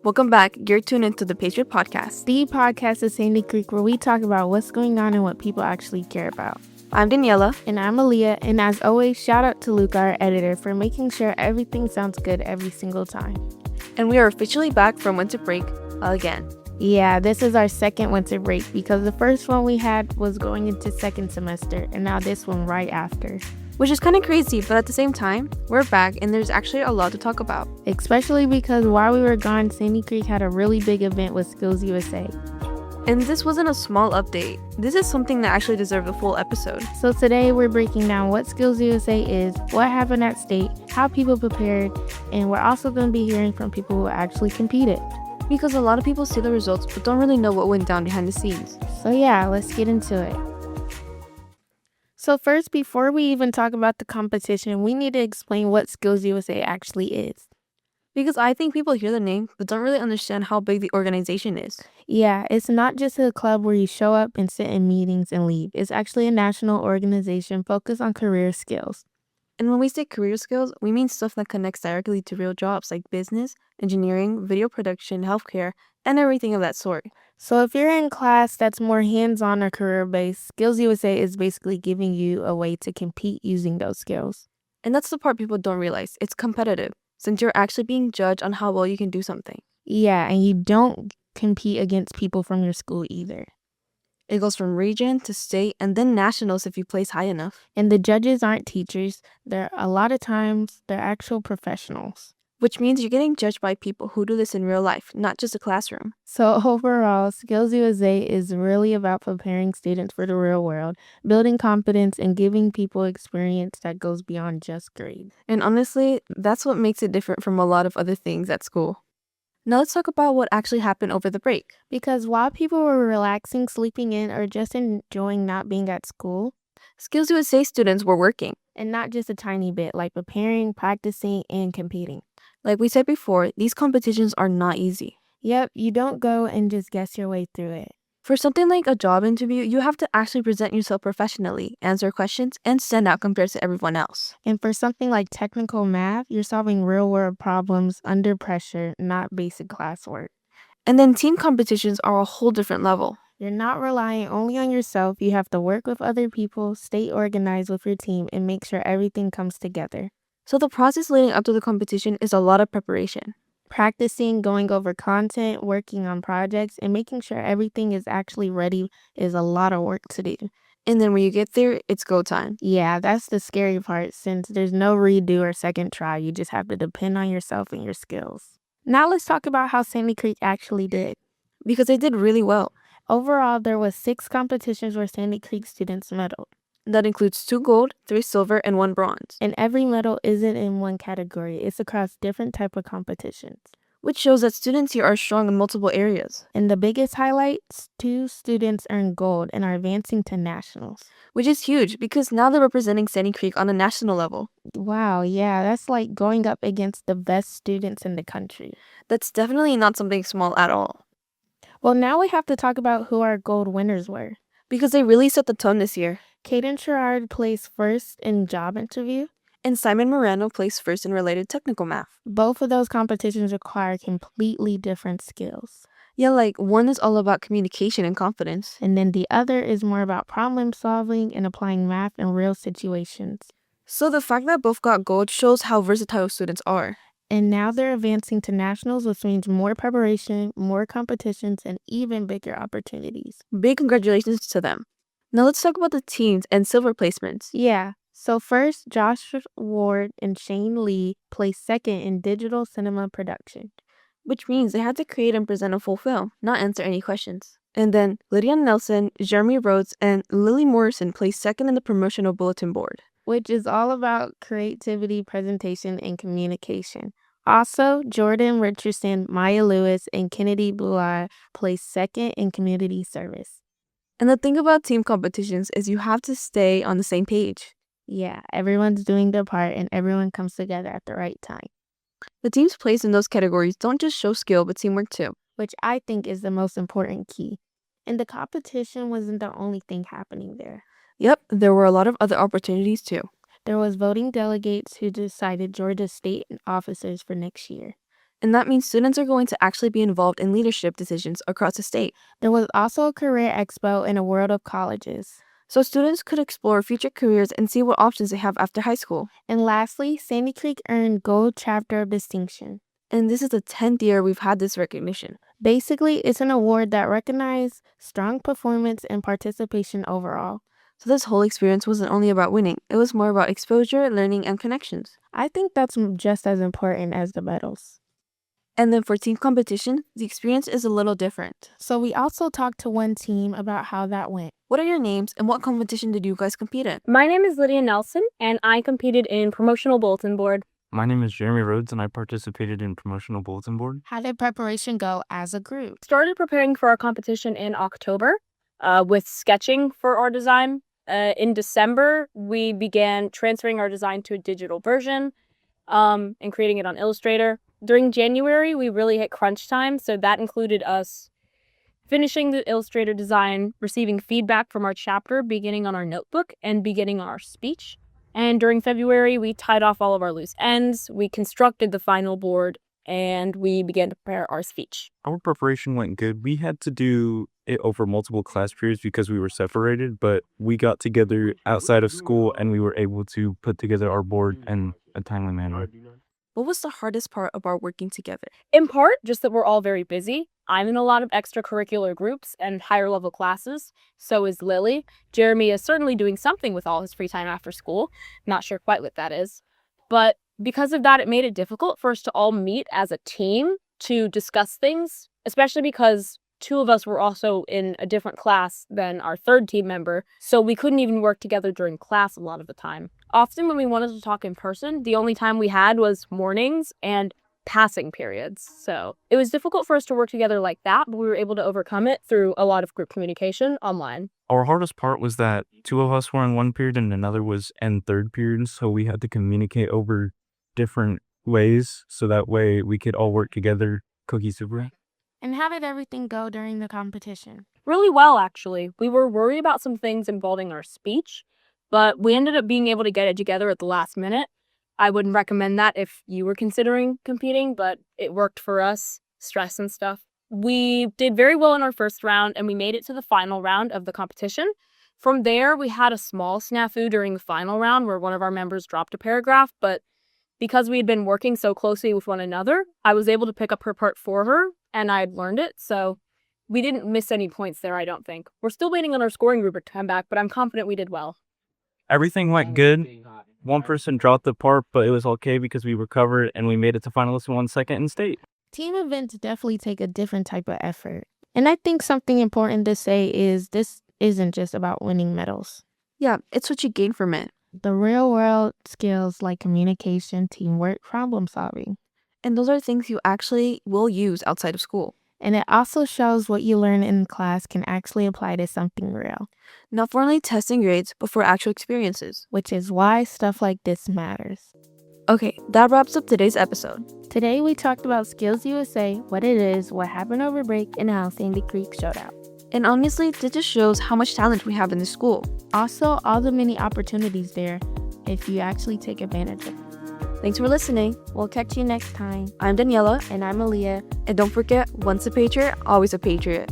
Welcome back. You're tuned into the Patriot podcast. The podcast is Sandy Creek, where we talk about what's going on and what people actually care about. I'm Daniela. And I'm Aaliyah. And as always, shout out to Luca, our editor, for making sure everything sounds good every single time. And we are officially back from winter break again. Yeah, this is our second winter break because the first one we had was going into second semester, and now this one right after. Which is kind of crazy, but at the same time, we're back and there's actually a lot to talk about. Especially because while we were gone, Sandy Creek had a really big event with SkillsUSA. And this wasn't a small update. This is something that actually deserved a full episode. So today we're breaking down what SkillsUSA is, what happened at state, how people prepared, and we're also going to be hearing from people who actually competed. Because a lot of people see the results but don't really know what went down behind the scenes. So yeah, let's get into it. So first, before we even talk about the competition, we need to explain what SkillsUSA actually is. Because I think people hear the name but don't really understand how big the organization is. Yeah, it's not just a club where you show up and sit in meetings and leave. It's actually a national organization focused on career skills. And when we say career skills, we mean stuff that connects directly to real jobs like business, engineering, video production, healthcare, and everything of that sort. So if you're in class that's more hands-on or career-based, SkillsUSA is basically giving you a way to compete using those skills. And that's the part people don't realize. It's competitive, since you're actually being judged on how well you can do something. Yeah, and you don't compete against people from your school either. It goes from region to state and then nationals if you place high enough. And the judges aren't teachers. A lot of times they're actual professionals. Which means you're getting judged by people who do this in real life, not just a classroom. So overall, SkillsUSA is really about preparing students for the real world, building confidence, and giving people experience that goes beyond just grades. And honestly, that's what makes it different from a lot of other things at school. Now let's talk about what actually happened over the break. Because while people were relaxing, sleeping in, or just enjoying not being at school, SkillsUSA students were working. And not just a tiny bit, like preparing, practicing, and competing. Like we said before, these competitions are not easy. Yep, you don't go and just guess your way through it. For something like a job interview, you have to actually present yourself professionally, answer questions, and stand out compared to everyone else. And for something like technical math, you're solving real-world problems under pressure, not basic classwork. And then team competitions are a whole different level. You're not relying only on yourself. You have to work with other people, stay organized with your team, and make sure everything comes together. So the process leading up to the competition is a lot of preparation. Practicing, going over content, working on projects, and making sure everything is actually ready is a lot of work to do. And then when you get there, it's go time. Yeah, that's the scary part. Since there's no redo or second try, you just have to depend on yourself and your skills. Now let's talk about how Sandy Creek actually did. Because they did really well. Overall, there was 6 competitions where Sandy Creek students medaled. That includes 2 gold, 3 silver, and 1 bronze. And every medal isn't in one category. It's across different type of competitions. Which shows that students here are strong in multiple areas. And the biggest highlights, 2 students earned gold and are advancing to nationals. Which is huge because now they're representing Sandy Creek on a national level. Wow, yeah, that's like going up against the best students in the country. That's definitely not something small at all. Well, now we have to talk about who our gold winners were. Because they really set the tone this year. Caden Sherrard placed first in job interview. And Simon Morano placed first in related technical math. Both of those competitions require completely different skills. Yeah, like one is all about communication and confidence. And then the other is more about problem solving and applying math in real situations. So the fact that both got gold shows how versatile students are. And now they're advancing to nationals, which means more preparation, more competitions, and even bigger opportunities. Big congratulations to them. Now let's talk about the teams and silver placements. Yeah. So first, Josh Ward and Shane Lee placed second in digital cinema production. Which means they had to create and present a full film, not answer any questions. And then Lydia Nelson, Jeremy Rhodes, and Lily Morrison placed second in the promotional bulletin board. Which is all about creativity, presentation, and communication. Also, Jordan Richardson, Maya Lewis, and Kennedy Blue placed second in community service. And the thing about team competitions is you have to stay on the same page. Yeah, everyone's doing their part and everyone comes together at the right time. The teams placed in those categories don't just show skill, but teamwork too. Which I think is the most important key. And the competition wasn't the only thing happening there. Yep, there were a lot of other opportunities too. There was voting delegates who decided Georgia state officers for next year. And that means students are going to actually be involved in leadership decisions across the state. There was also a career expo in a world of colleges. So students could explore future careers and see what options they have after high school. And lastly, Sandy Creek earned Gold Chapter of Distinction. And this is the 10th year we've had this recognition. Basically, it's an award that recognizes strong performance and participation overall. So this whole experience wasn't only about winning, it was more about exposure, learning, and connections. I think that's just as important as the medals. And then for team competition, the experience is a little different. So we also talked to one team about how that went. What are your names and what competition did you guys compete in? My name is Lydia Nelson, and I competed in Promotional Bulletin Board. My name is Jeremy Rhodes, and I participated in Promotional Bulletin Board. How did preparation go as a group? Started preparing for our competition in October with sketching for our design. In December, we began transferring our design to a digital version and creating it on Illustrator. During January, we really hit crunch time, so that included us finishing the Illustrator design, receiving feedback from our chapter, beginning on our notebook, and beginning on our speech. And during February, we tied off all of our loose ends, we constructed the final board, and we began to prepare our speech. Our preparation went good. We had to do it over multiple class periods because we were separated, but we got together outside of school and we were able to put together our board in a timely manner. What was the hardest part about working together? In part, just that we're all very busy. I'm in a lot of extracurricular groups and higher level classes. So is Lily. Jeremy is certainly doing something with all his free time after school. Not sure quite what that is. But because of that, it made it difficult for us to all meet as a team to discuss things, especially because two of us were also in a different class than our third team member, so we couldn't even work together during class a lot of the time. Often when we wanted to talk in person, the only time we had was mornings and passing periods. So it was difficult for us to work together like that, but we were able to overcome it through a lot of group communication online. Our hardest part was that two of us were in one period and another was in third period, so we had to communicate over different ways so that way we could all work together cohesively. And how did everything go during the competition? Really well, actually. We were worried about some things involving our speech, but we ended up being able to get it together at the last minute. I wouldn't recommend that if you were considering competing, but it worked for us, stress and stuff. We did very well in our first round, and we made it to the final round of the competition. From there, we had a small snafu during the final round where one of our members dropped a paragraph, but because we had been working so closely with one another, I was able to pick up her part for her, and I had learned it, so we didn't miss any points there, I don't think. We're still waiting on our scoring rubric to come back, but I'm confident we did well. Everything went good. One person dropped the part, but it was okay because we recovered and we made it to finalists in 1 second in state. Team events definitely take a different type of effort. And I think something important to say is this isn't just about winning medals. Yeah, it's what you gain from it. The real world skills like communication, teamwork, problem solving. And those are things you actually will use outside of school. And it also shows what you learn in class can actually apply to something real, Not for only testing grades, but for actual experiences. which is why stuff like this matters. Okay, that wraps up today's episode. Today we talked about SkillsUSA, what it is, what happened over break, and how Sandy Creek showed out. And honestly, this just shows how much talent we have in this school. Also, all the many opportunities there if you actually take advantage of it. Thanks for listening. We'll catch you next time. I'm Daniela, And I'm Aaliyah. and don't forget, once a patriot, always a patriot.